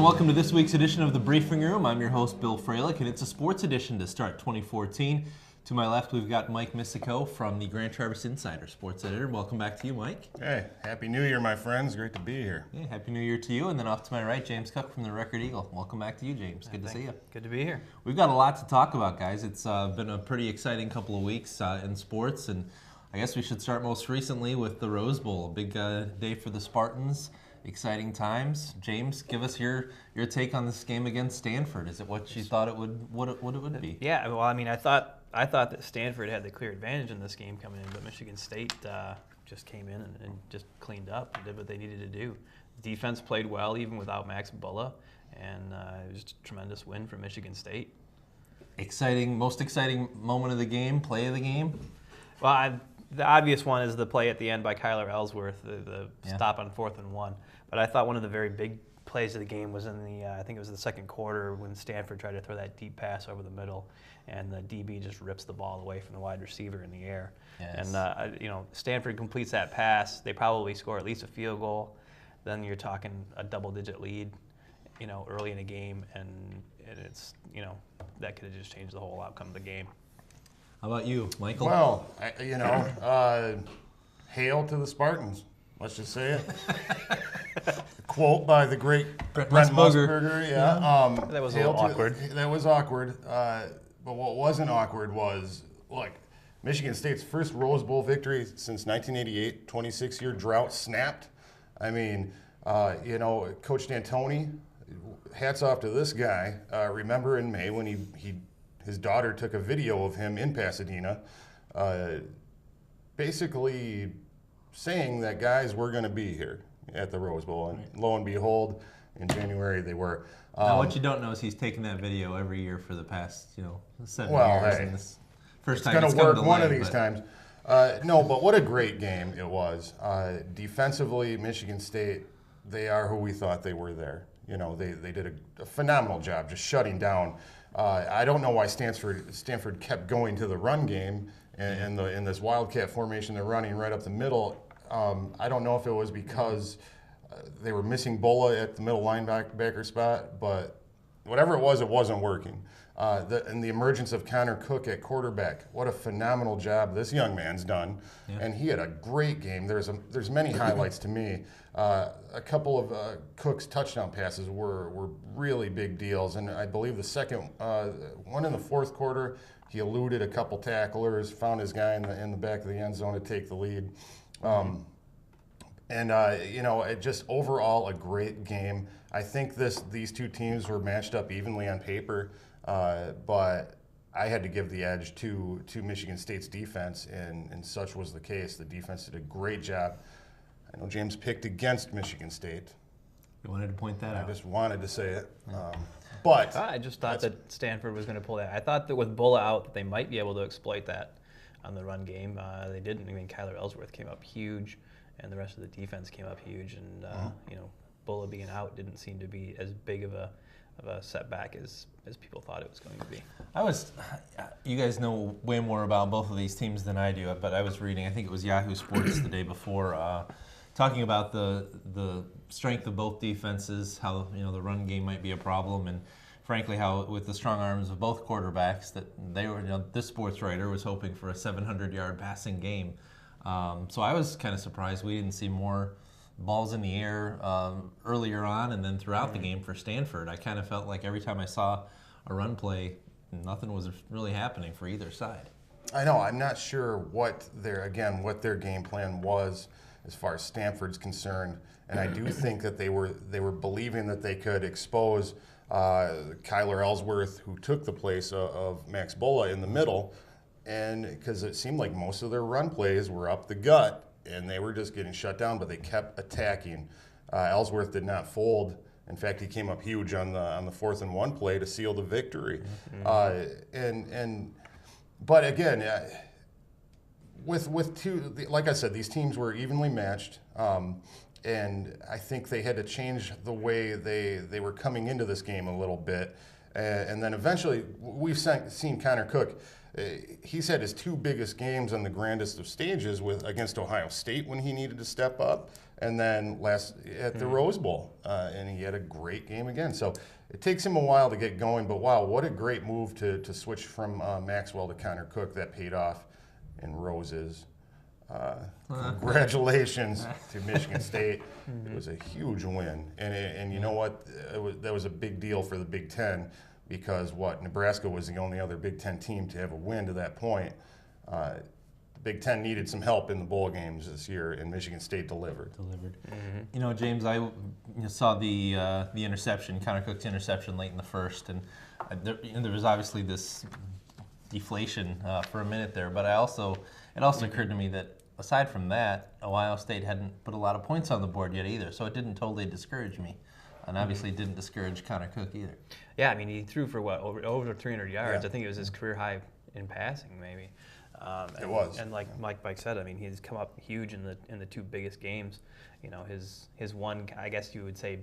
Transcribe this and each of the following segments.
and welcome to this week's edition of the Briefing Room. I'm your host, Bill Froehlich, and it's a sports edition to start 2014. To my left, we've got Mike Misico from the Grand Traverse Insider, sports editor. Welcome back to you, Mike. Hey, Happy New Year, my friends. Great to be here. Yeah, Happy New Year to you. And then off to my right, James Cook from the Record Eagle. Welcome back to you, James. Good to see you. Good to be here. We've got a lot to talk about, guys. It's been a pretty exciting couple of weeks in sports, and I guess we should start most recently with the Rose Bowl, a big day for the Spartans. Exciting times. James, give us your take on this game against Stanford. Is it what you thought it would be? Yeah, well, I mean, I thought that Stanford had the clear advantage in this game coming in, but Michigan State just came in and just cleaned up and did what they needed to do. Defense played well even without Max Bulla, and it was a tremendous win for Michigan State. Most exciting moment of the game, play of the game? Well, the obvious one is the play at the end by Kyler Ellsworth, the stop on 4th and 1. But I thought one of the very big plays of the game was in the, I think it was the second quarter when Stanford tried to throw that deep pass over the middle, and the DB just rips the ball away from the wide receiver in the air. Yes. And Stanford completes that pass. They probably score at least a field goal. Then you're talking a double-digit lead, early in a game, and it's that could have just changed the whole outcome of the game. How about you, Michael? Well, hail to the Spartans. Let's just say it. Quote by the great Brent Musburger. Yeah. That was a little awkward. That was awkward. But what wasn't awkward was, Michigan State's first Rose Bowl victory since 1988, 26-year drought snapped. I mean, Coach D'Antoni, hats off to this guy. Remember in May when his daughter took a video of him in Pasadena, basically saying that guys were going to be here at the Rose Bowl, and lo and behold, in January they were. Now, what you don't know is he's taken that video every year for the past, 7 years. Hey, and this first it's time going to work one of these but times. No, but what a great game it was. Defensively, Michigan State, they are who we thought they were there. They did a phenomenal job just shutting down. I don't know why Stanford kept going to the run game in this Wildcat formation they're running right up the middle. I don't know if it was because they were missing Bulla at the middle linebacker spot, but whatever it wasn't working. And the emergence of Connor Cook at quarterback, what a phenomenal job this young man's done. Yeah. And he had a great game. There's many highlights to me. A couple of Cook's touchdown passes were really big deals, and I believe the second one in the fourth quarter, he eluded a couple tacklers, found his guy in the back of the end zone to take the lead. It just overall a great game. I think these two teams were matched up evenly on paper, but I had to give the edge to Michigan State's defense, and such was the case. The defense did a great job. I know James picked against Michigan State. You wanted to point that out. I just wanted to say it. But I just thought that Stanford was going to pull that. I thought that with Bulla out, that they might be able to exploit that on the run game. They didn't. I mean, Kyler Ellsworth came up huge, and the rest of the defense came up huge. And Bulla being out didn't seem to be as big of a setback as people thought it was going to be. You guys know way more about both of these teams than I do, but I was reading, I think it was Yahoo Sports the day before, talking about the strength of both defenses, how the run game might be a problem, and frankly how with the strong arms of both quarterbacks that they were, this sports writer was hoping for a 700-yard passing game. So I was kind of surprised we didn't see more balls in the air earlier on and then throughout the game for Stanford. I kind of felt like every time I saw a run play, nothing was really happening for either side. I know. I'm not sure what their game plan was as far as Stanford's concerned, and I do think that they were believing that they could expose Kyler Ellsworth, who took the place of Max Bulla in the middle, and because it seemed like most of their run plays were up the gut, and they were just getting shut down, but they kept attacking. Ellsworth did not fold. In fact, he came up huge on the 4th and 1 play to seal the victory. But again, with two, like I said, these teams were evenly matched, and I think they had to change the way they were coming into this game a little bit. And then eventually, we've seen Connor Cook. He's had his 2 biggest games on the grandest of stages against Ohio State when he needed to step up, and then last at the Rose Bowl, and he had a great game again. So it takes him a while to get going, but wow, what a great move to switch from Maxwell to Connor Cook. That paid off in roses. Congratulations to Michigan State. It was a huge win, and you know what? That was a big deal for the Big Ten, because Nebraska was the only other Big Ten team to have a win to that point. The Big Ten needed some help in the bowl games this year, and Michigan State delivered. You know, James, I saw the interception, Connor Cook's interception late in the first, and there was obviously this deflation for a minute there. But it also occurred to me that aside from that, Ohio State hadn't put a lot of points on the board yet either, so it didn't totally discourage me, and obviously it didn't discourage Connor Cook either. Yeah, I mean, he threw for over 300 yards. Yeah. I think it was his career high in passing, maybe. It was. And like Mike said, I mean, he's come up huge in the 2 biggest games. You know, his one, I guess you would say,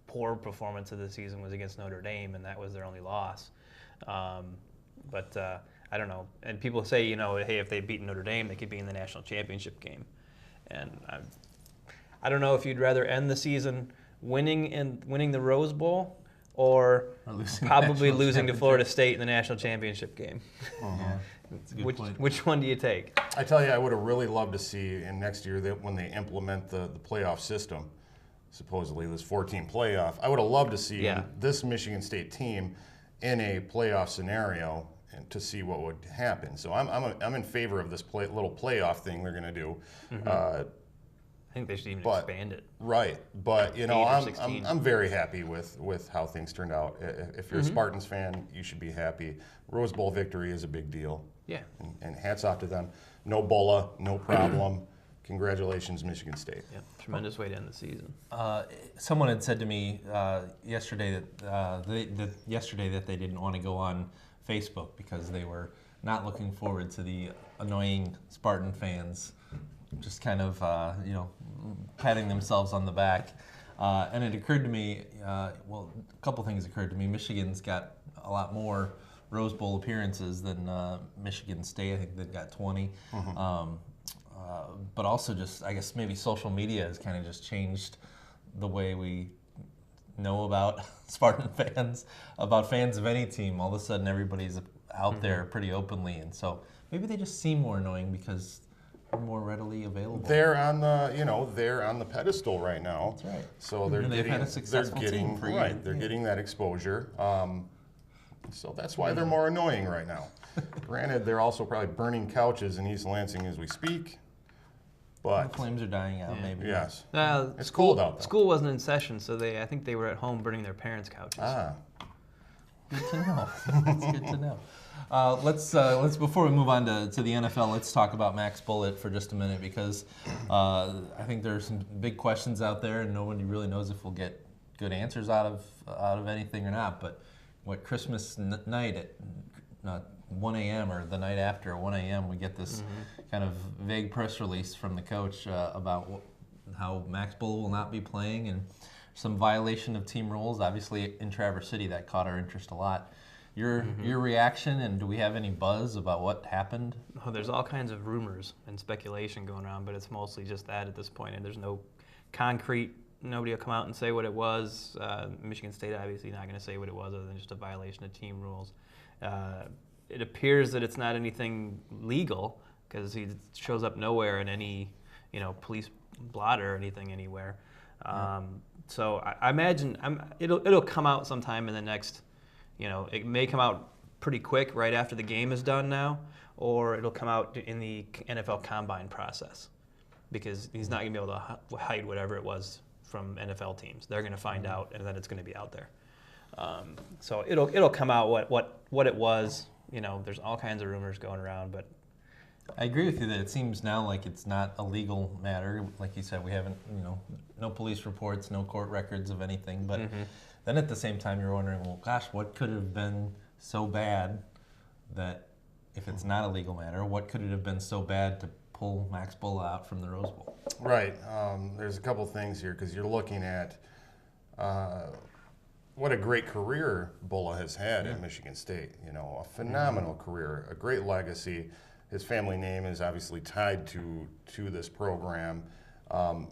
poor performance of the season was against Notre Dame, and that was their only loss. But I don't know. And people say, you know, hey, if they beat Notre Dame, they could be in the national championship game. And I don't know if you'd rather end the season winning the Rose Bowl or probably losing to Florida State in the national championship game. Yeah, that's a good point. Which one do you take? I tell you, I would have really loved to see in next year that when they implement the playoff system, supposedly this 14 playoff, I would have loved to see this Michigan State team in a playoff scenario and to see what would happen. So I'm in favor of this little playoff thing they're going to do. I think they should even expand it. Right, but you know, I'm I'm very happy with how things turned out. If you're a Spartans fan, you should be happy. Rose Bowl victory is a big deal. Yeah, and hats off to them. No Bulla, no problem. Congratulations, Michigan State. Yeah, tremendous way to end the season. Someone had said to me yesterday that they didn't want to go on Facebook because they were not looking forward to the annoying Spartan fans just kind of patting themselves on the back. And it occurred to me, a couple things occurred to me. Michigan's got a lot more Rose Bowl appearances than Michigan State. I think they've got 20. But also just, I guess maybe social media has kind of just changed the way we know about Spartan fans, about fans of any team. All of a sudden everybody's out there pretty openly, and so maybe they just seem more annoying because they're more readily available. They're on the pedestal right now. That's right. So they're had a successful team for years. They're getting that exposure. So that's why they're more annoying right now. Granted, they're also probably burning couches in East Lansing as we speak. But the flames are dying out, maybe. Yes. It's cold out there. School wasn't in session, so I think they were at home burning their parents' couches. Ah. Good to know. That's good to know. Let's before we move on to the NFL, let's talk about Max Bullitt for just a minute, because I think there's some big questions out there, and nobody really knows if we'll get good answers out of anything or not. But what Christmas night at 1 a.m. or the night after 1 a.m. we get this kind of vague press release from the coach about how Max Bullitt will not be playing and some violation of team rules. Obviously in Traverse City that caught our interest a lot. Your reaction, and do we have any buzz about what happened? Oh, there's all kinds of rumors and speculation going around, but it's mostly just that at this point, and there's no concrete. Nobody will come out and say what it was. Michigan State obviously not going to say what it was, other than just a violation of team rules. It appears that it's not anything legal, because he shows up nowhere in any, police blotter or anything anywhere. So I imagine it'll come out sometime in the next. It may come out pretty quick right after the game is done now, or it'll come out in the NFL Combine process, because he's not going to be able to hide whatever it was from NFL teams. They're going to find out, and then it's going to be out there. So it'll come out what it was. There's all kinds of rumors going around, but I agree with you that it seems now like it's not a legal matter. Like you said, we haven't, no police reports, no court records of anything. But then at the same time, you're wondering, well, gosh, what could have been so bad that if it's not a legal matter, what could it have been so bad to pull Max Bullitt out from the Rose Bowl? Right. There's a couple things here, because you're looking at what a great career Bulla has had at Michigan State. You know, a phenomenal career, a great legacy. His family name is obviously tied to this program.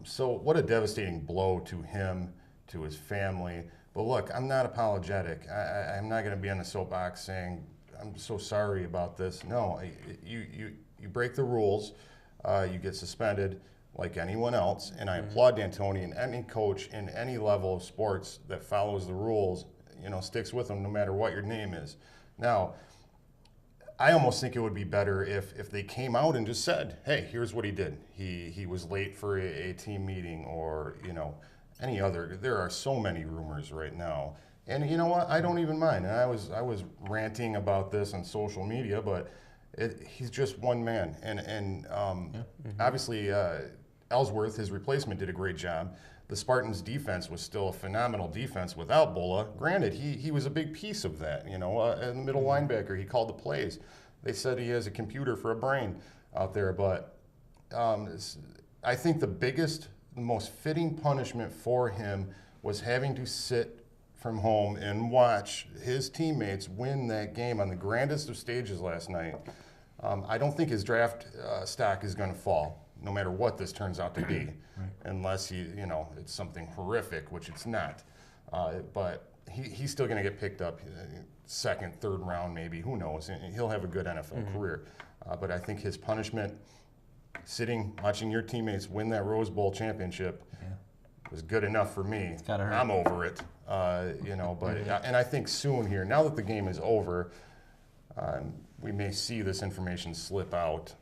So what a devastating blow to him, to his family. But look, I'm not apologetic. I'm not going to be on the soapbox saying, I'm so sorry about this. No, you break the rules, you get suspended like anyone else, and I applaud D'Antoni, and any coach in any level of sports that follows the rules, you know, sticks with them no matter what your name is. Now, I almost think it would be better if they came out and just said, hey, here's what he did. He was late for a team meeting, or, you know, any other. There are so many rumors right now. And you know what? I don't even mind. And I was ranting about this on social media, but he's just one man. And obviously Ellsworth, his replacement, did a great job. The Spartans' defense was still a phenomenal defense without Bulla. Granted, he was a big piece of that. You know, in the middle linebacker, he called the plays. They said he has a computer for a brain out there. But I think the most fitting punishment for him was having to sit from home and watch his teammates win that game on the grandest of stages last night. I don't think his draft stock is going to fall, no matter what this turns out to be, unless it's something horrific, which it's not. But he's still going to get picked up second, third round, maybe. Who knows? And he'll have a good NFL career. But I think his punishment, sitting, watching your teammates win that Rose Bowl championship, was good enough for me. It's gotta hurt. I'm over it. And I think soon here, now that the game is over, we may see this information slip out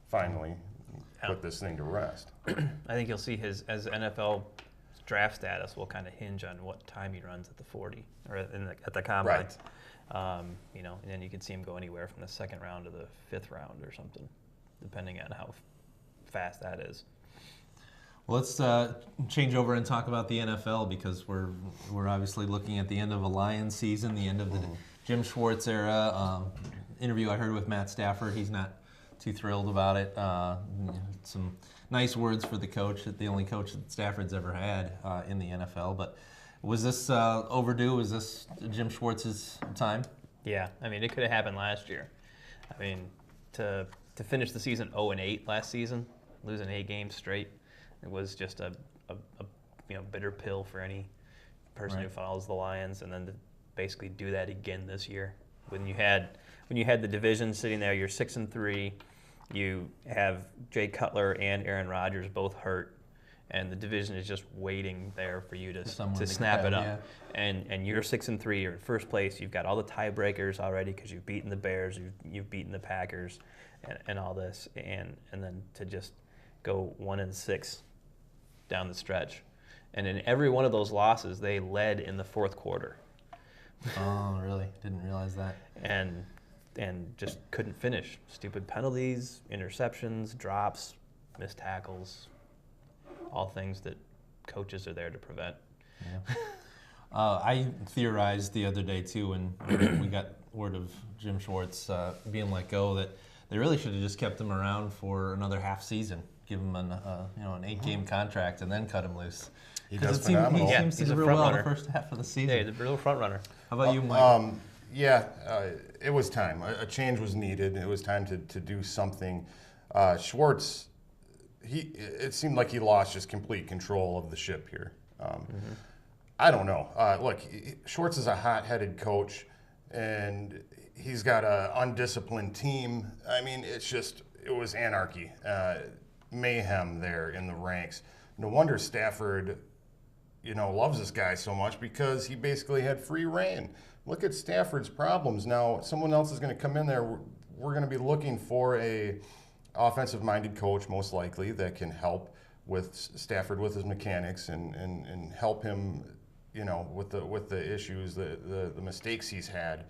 finally. Put this thing to rest. I think you'll see his NFL draft status will kind of hinge on what time he runs at the 40 or at the combine. Right. And then you can see him go anywhere from the second round to the fifth round or something, depending on how fast that is. Well, let's change over and talk about the NFL, because we're obviously looking at the end of a Lions season, the end of the Jim Schwartz era. Interview I heard with Matt Stafford, he's not too thrilled about it. Some nice words for the coach, the only coach that Stafford's ever had in the NFL. But was this overdue? Was this Jim Schwartz's time? Yeah, I mean, it could have happened last year. I mean, to finish the season 0-8 last season, losing 8 games straight, it was just a bitter pill for any person who follows the Lions, and then to basically do that again this year. When you had the division sitting there, you're 6-3. You have Jay Cutler and Aaron Rodgers both hurt, and the division is just waiting there for you to snap it up. Yeah. And you're 6-3. You're in first place. You've got all the tiebreakers already because you've beaten the Bears, you've beaten the Packers, and all this, and then to just go 1-6 down the stretch, and in every one of those losses, they led in the fourth quarter. Oh, really? Didn't realize that. And just couldn't finish. Stupid penalties, interceptions, drops, missed tackles, all things that coaches are there to prevent. Yeah. I theorized the other day, too, when we got word of Jim Schwartz being let go, that they really should have just kept him around for another half season, give him an 8-game contract, and then cut him loose. He does phenomenal. He seems to do real well the first half of the season. Yeah, he's a real front runner. How about you, Mike? It was time. A change was needed. It was time to do something. Schwartz, it seemed like he lost just complete control of the ship here. I don't know. Look, Schwartz is a hot-headed coach, and he's got an undisciplined team. I mean, it was anarchy, mayhem there in the ranks. No wonder Stafford, loves this guy so much, because he basically had free reign. Look at Stafford's problems. Now, someone else is going to come in there. We're going to be looking for a offensive-minded coach, most likely, that can help with Stafford with his mechanics and help him, with the issues, the mistakes he's had,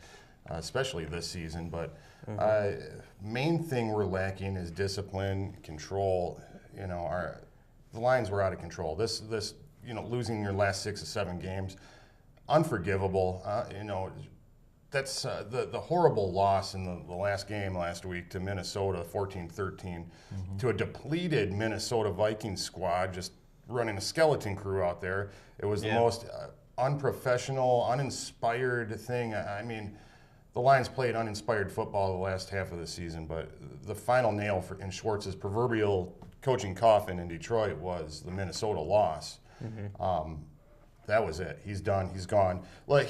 especially this season. But main thing we're lacking is discipline, control. The Lions were out of control. This losing your last 6 or 7 games, unforgivable. That's the horrible loss in the last game last week to Minnesota, 14-13, to a depleted Minnesota Vikings squad, just running a skeleton crew out there. It was the most unprofessional, uninspired thing. I mean, the Lions played uninspired football the last half of the season, but the final nail in Schwartz's proverbial coaching coffin in Detroit was the Minnesota loss. That was it. He's done. He's gone. Like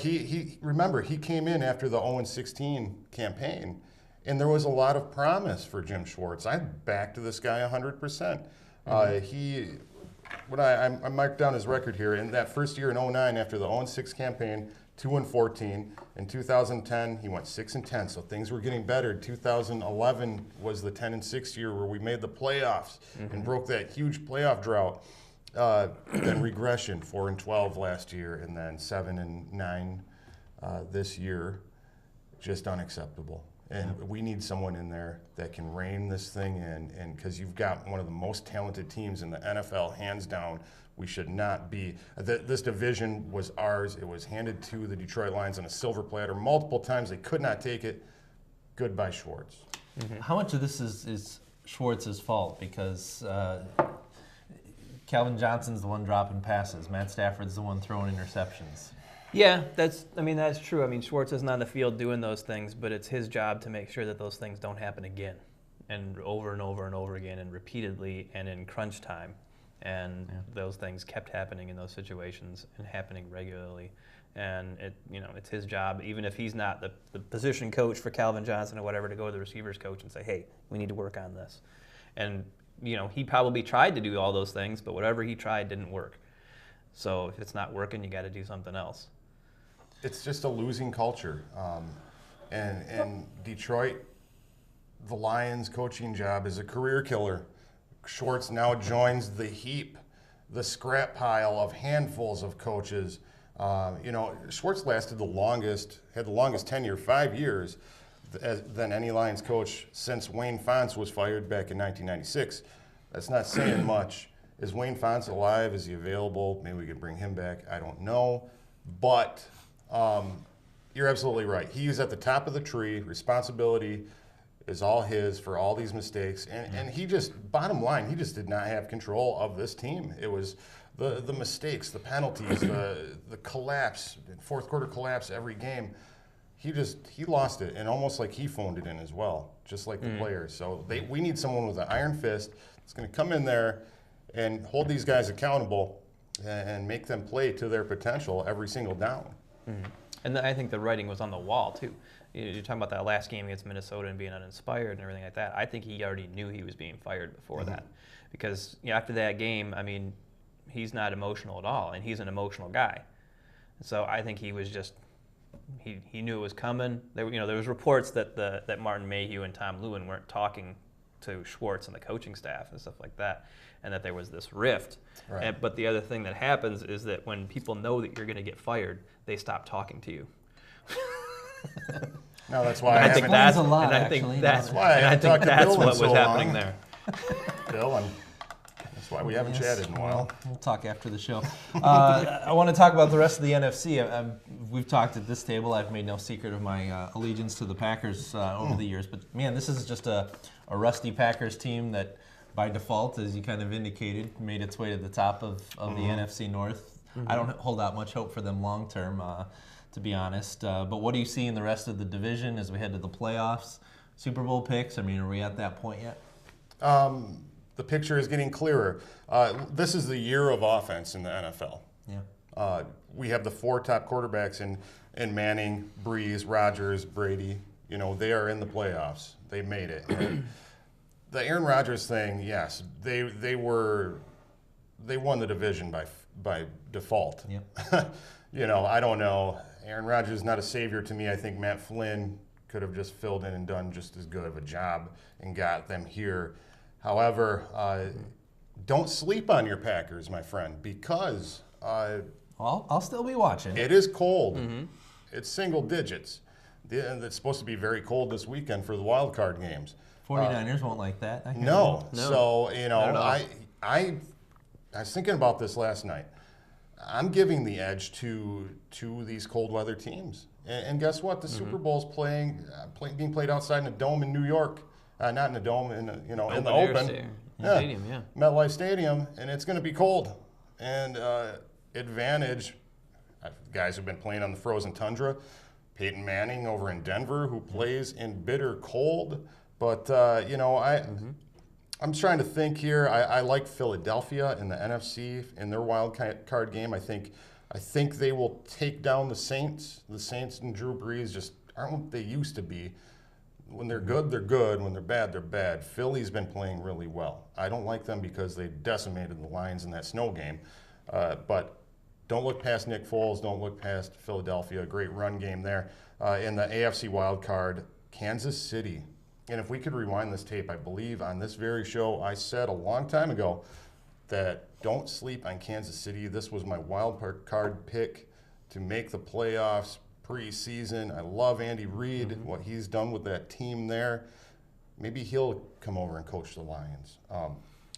remember, he came in after the 0-16 campaign, and there was a lot of promise for Jim Schwartz. I backed this guy 100%. I marked down his record here. In that first year in 2009, after the 0-6 campaign, 2-14. In 2010, he went 6-10. So things were getting better. 2011 was the 10-6 year where we made the playoffs and broke that huge playoff drought. Then regression, 4-12 last year, and then 7-9 this year. Just unacceptable. And we need someone in there that can rein this thing in. And because you've got one of the most talented teams in the NFL, hands down, we should not be. This division was ours. It was handed to the Detroit Lions on a silver platter multiple times. They could not take it. Goodbye, Schwartz. How much of this is Schwartz's fault? Because Calvin Johnson's the one dropping passes. Matt Stafford's the one throwing interceptions. Yeah, that's true. I mean, Schwartz isn't on the field doing those things, but it's his job to make sure that those things don't happen again, and over and over and over again, and repeatedly, and in crunch time. And those things kept happening in those situations and happening regularly. And it's his job, even if he's not the position coach for Calvin Johnson or whatever, to go to the receivers coach and say, hey, we need to work on this. And he probably tried to do all those things, but whatever he tried didn't work. So if it's not working, you got to do something else. It's just a losing culture. And in Detroit, the Lions coaching job is a career killer. Schwartz now joins the heap, the scrap pile of handfuls of coaches. Schwartz lasted had the longest tenure, 5 years, than any Lions coach since Wayne Fontes was fired back in 1996. That's not saying much. Is Wayne Fontes alive? Is he available? Maybe we could bring him back. I don't know. But you're absolutely right. He is at the top of the tree. Responsibility is all his for all these mistakes. And he just, bottom line, he just did not have control of this team. It was the mistakes, the penalties, the collapse, fourth quarter collapse every game. He lost it, and almost like he phoned it in as well, just like the players. So we need someone with an iron fist that's going to come in there and hold these guys accountable and make them play to their potential every single down. And I think the writing was on the wall, too. You're talking about that last game against Minnesota and being uninspired and everything like that. I think he already knew he was being fired before that. Because after that game, I mean, he's not emotional at all, and he's an emotional guy. So I think he was just, he knew it was coming. There was reports that Martin Mayhew and Tom Lewin weren't talking to Schwartz and the coaching staff and stuff like that, and that there was this rift. Right. But the other thing that happens is that when people know that you're going to get fired, they stop talking to you. No, that's why I haven't. That's a lot, actually. That's why I haven't talked to Bill in what so was happening long. there. Bill, and that's why we haven't chatted in a while. We'll talk after the show. I want to talk about the rest of the NFC. We've talked at this table. I've made no secret of my allegiance to the Packers over the years. But, man, this is just a rusty Packers team that, by default, as you kind of indicated, made its way to the top of the NFC North. I don't hold out much hope for them long term, to be honest. But what do you see in the rest of the division as we head to the playoffs? Super Bowl picks? I mean, are we at that point yet? The picture is getting clearer. This is the year of offense in the NFL. Yeah. We have the 4 top quarterbacks in Manning, Breeze, Rodgers, Brady. They are in the playoffs. They made it. The Aaron Rodgers thing, yes, they won the division by default. Yep. I don't know. Aaron Rodgers is not a savior to me. I think Matt Flynn could have just filled in and done just as good of a job and got them here. However, don't sleep on your Packers, my friend, because Well, I'll still be watching. it is cold. It's single digits. It's supposed to be very cold this weekend for the wild card games. 49ers won't like that. I can No. No. So, Not at all. I was thinking about this last night. I'm giving the edge to these cold weather teams. And guess what? The Super Bowl's being played outside in a dome in New York. Not in a dome, in the open. Stadium, yeah. MetLife Stadium, and it's going to be cold. And advantage, guys who've been playing on the frozen tundra. Peyton Manning over in Denver, who plays in bitter cold. But, I'm trying to think here. I like Philadelphia in the NFC in their wild card game. I think they will take down the Saints. The Saints and Drew Brees just aren't what they used to be. When they're good, they're good. When they're bad, they're bad. Philly's been playing really well. I don't like them because they decimated the Lions in that snow game. But don't look past Nick Foles. Don't look past Philadelphia. Great run game there. In the AFC wild card, Kansas City. And if we could rewind this tape, I believe on this very show, I said a long time ago that don't sleep on Kansas City. This was my wild card pick to make the playoffs preseason. I love Andy Reid, what he's done with that team there. Maybe he'll come over and coach the Lions.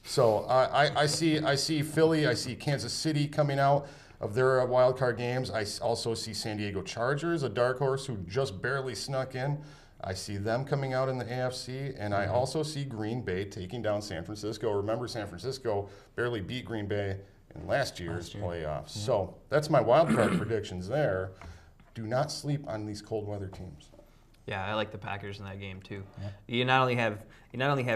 So I see Philly, I see Kansas City coming out of their wild card games. I also see San Diego Chargers, a dark horse who just barely snuck in. I see them coming out in the AFC, and I also see Green Bay taking down San Francisco. Remember, San Francisco barely beat Green Bay in last year's playoffs. Yeah. So that's my wild card predictions there. Do not sleep on these cold weather teams. Yeah, I like the Packers in that game too. Yeah. You not only have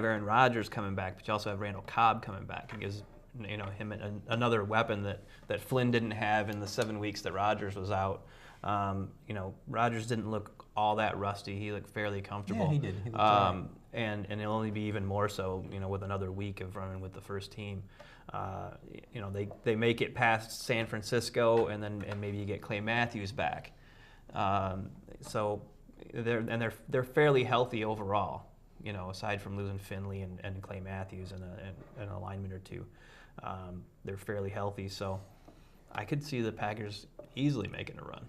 Aaron Rodgers coming back, but you also have Randall Cobb coming back. It gives him another weapon that Flynn didn't have in the 7 weeks that Rodgers was out. Rodgers didn't look all that rusty. He looked fairly comfortable. Yeah, he did. He looked right. And it'll only be even more so, with another week of running with the first team. They make it past San Francisco, and maybe you get Clay Matthews back. So they're fairly healthy overall. Aside from losing Finley and Clay Matthews and an alignment or two, they're fairly healthy. So I could see the Packers easily making a run.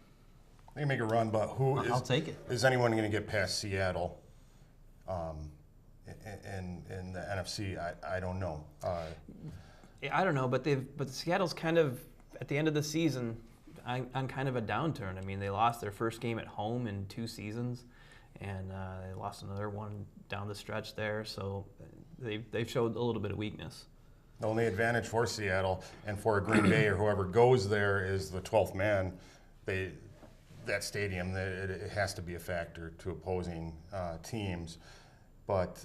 They make a run, but I'll take it. Is anyone going to get past Seattle in the NFC? I don't know. I don't know, but Seattle's kind of at the end of the season on kind of a downturn. I mean, they lost their first game at home in 2 seasons, and they lost another one down the stretch there. So they've showed a little bit of weakness. The only advantage for Seattle and for Green Bay or whoever goes there is the 12th man. That stadium, it has to be a factor to opposing teams. But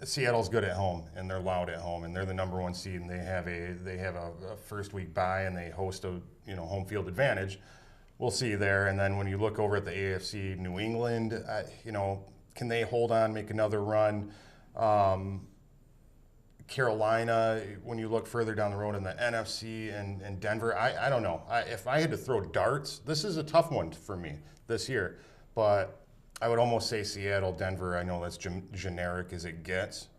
Seattle's good at home, and they're loud at home, and they're the number 1 seed, and they have a first week bye, and they host a home field advantage. We'll see there. And then when you look over at the AFC, New England, can they hold on, make another run? Carolina, when you look further down the road in the NFC and Denver, I don't know. If I had to throw darts, this is a tough one for me this year. But I would almost say Seattle, Denver. I know that's generic as it gets.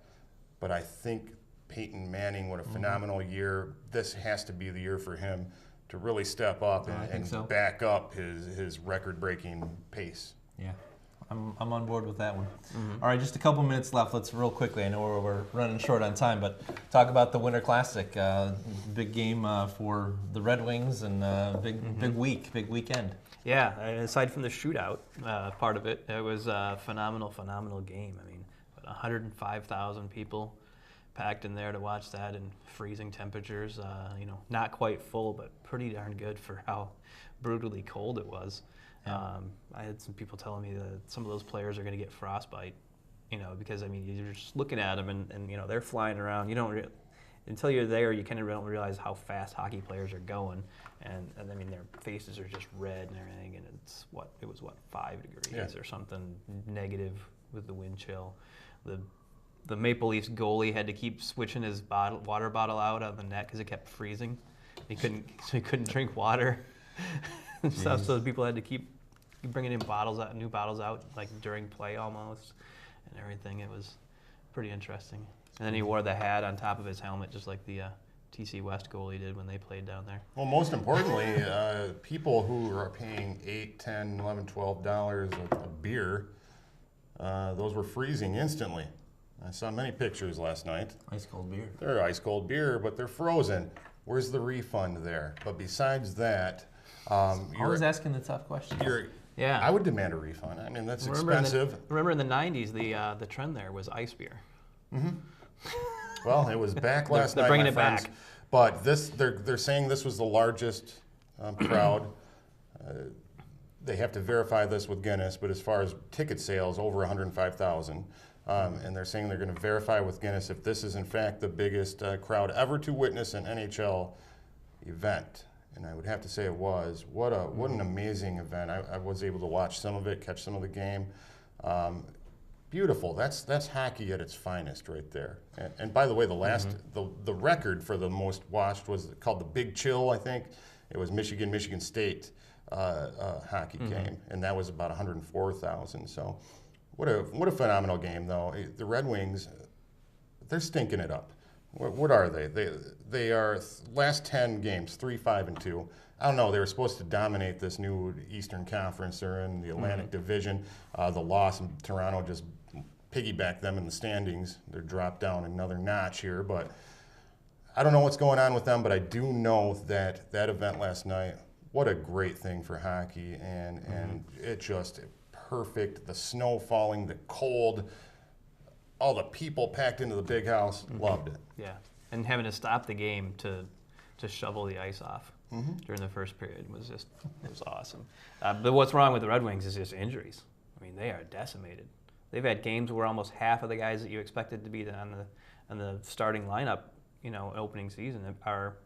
But I think Peyton Manning, what a phenomenal year. This has to be the year for him to really step up and back up his record-breaking pace. Yeah. I'm on board with that one. All right, just a couple minutes left. Let's real quickly. I know we're running short on time, but talk about the Winter Classic. Big game for the Red Wings, and big weekend. Yeah, aside from the shootout part of it, it was a phenomenal game. I mean, 105,000 people packed in there to watch that in freezing temperatures. Not quite full, but pretty darn good for how brutally cold it was. I had some people telling me that some of those players are going to get frostbite, because you're just looking at them and they're flying around. You don't until you're there, you kind of don't realize how fast hockey players are going, and their faces are just red and everything, and it was 5 degrees or something negative with the wind chill. The Maple Leafs goalie had to keep switching his water bottle out on the net because it kept freezing. He couldn't drink water and stuff. So people had to keep bringing in new bottles out like during play almost, and everything. It was pretty interesting. And then he wore the hat on top of his helmet, just like the TC West goalie did when they played down there. Well, most importantly, people who are paying $8, $10, $11, $12 a beer, those were freezing instantly. I saw many pictures last night. Ice cold beer. They're ice cold beer, but they're frozen. Where's the refund there? But besides that, always asking the tough questions. Yeah, I would demand a refund. I mean, that's expensive. Remember in the '90s, the trend there was ice beer. Mm-hmm. Well, it was back last night. They're bringing my it friends. back. But they're saying this was the largest crowd. They have to verify this with Guinness, but as far as ticket sales, over 105,000. And they're saying they're going to verify with Guinness if this is in fact the biggest crowd ever to witness an NHL event. And I would have to say it was. What an amazing event. I was able to watch some of it, catch some of the game. Beautiful. That's hockey at its finest right there. And by the way, the record for the most watched was called the Big Chill, I think. It was Michigan State hockey game, and that was about 104,000. So what a phenomenal game, though. The Red Wings, they're stinking it up. What are they? They are last 10 games, 3-5-2. I don't know. They were supposed to dominate this new Eastern Conference. They're in the Atlantic Division. The loss in Toronto just piggybacked them in the standings. They're dropped down another notch here, but I don't know what's going on with them. But I do know that event last night, what a great thing for hockey, and it just perfect. The snow falling, the cold, all the people packed into the big house. Loved it. Yeah, and having to stop the game to shovel the ice off during the first period was awesome. But what's wrong with the Red Wings is just injuries. I mean, they are decimated. They've had games where almost half of the guys that you expected to be on the starting lineup, opening season, are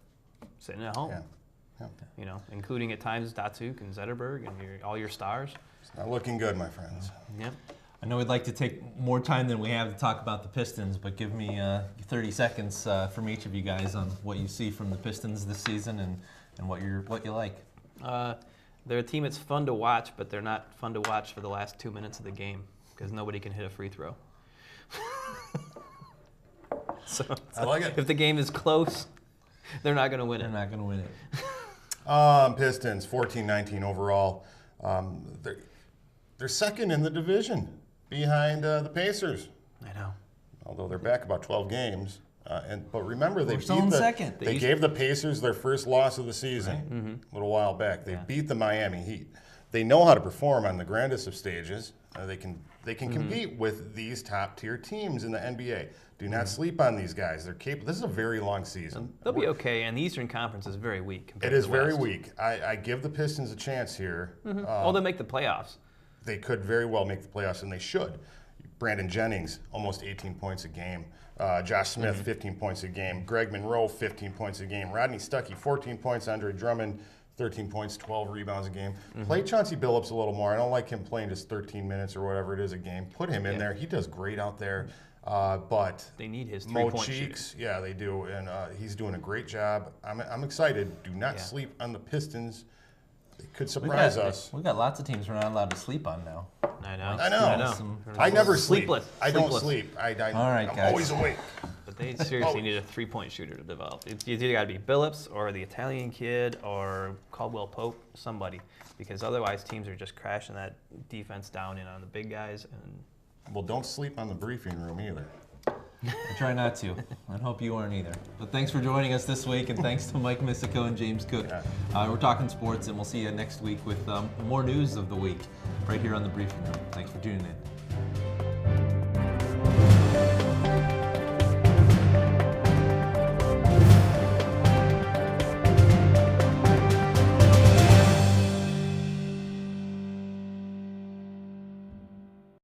sitting at home. Yeah. Including at times Datsuk and Zetterberg and all your stars. It's not looking good, my friends. Yep. I know we'd like to take more time than we have to talk about the Pistons, but give me 30 seconds from each of you guys on what you see from the Pistons this season and what you like. They're a team that's fun to watch, but they're not fun to watch for the last 2 minutes of the game because nobody can hit a free throw. So I like it. If the game is close, they're not going to win it. They're not going to win it. Pistons, 14-19 overall. They're second in the division behind the Pacers. I know. Although they're back about 12 games. But remember, they gave the Pacers their first loss of the season a little while back. They beat the Miami Heat. They know how to perform on the grandest of stages. They can compete with these top-tier teams in the NBA. Do not sleep on these guys. They're capable. This is a very long season. They'll be okay, and the Eastern Conference is very weak. It is very weak. I give the Pistons a chance here. They'll make the playoffs. They could very well make the playoffs, and they should. Brandon Jennings, almost 18 points a game. Josh Smith, 15 points a game. Greg Monroe, 15 points a game. Rodney Stuckey, 14 points. Andre Drummond, 13 points, 12 rebounds a game. Play Chauncey Billups a little more. I don't like him playing just 13 minutes or whatever it is a game. Put him in there. He does great out there. But they need his Mo Cheeks, yeah, they do, and he's doing a great job. I'm excited. Do not sleep on the Pistons. They could surprise us. We've got lots of teams we're not allowed to sleep on now. I know. I never sleep. Sleepless. I don't sleep. All right, I'm guys. always awake. But they seriously need a three-point shooter to develop. It's either got to be Billups or the Italian kid or Caldwell Pope, somebody, because otherwise teams are just crashing that defense down in on the big guys. And Well, don't sleep on the briefing room either. I try not to. I hope you aren't either. But thanks for joining us this week, and thanks to Mike Misico and James Cook. We're talking sports, and we'll see you next week with more news of the week right here on the briefing room. Thanks for tuning in.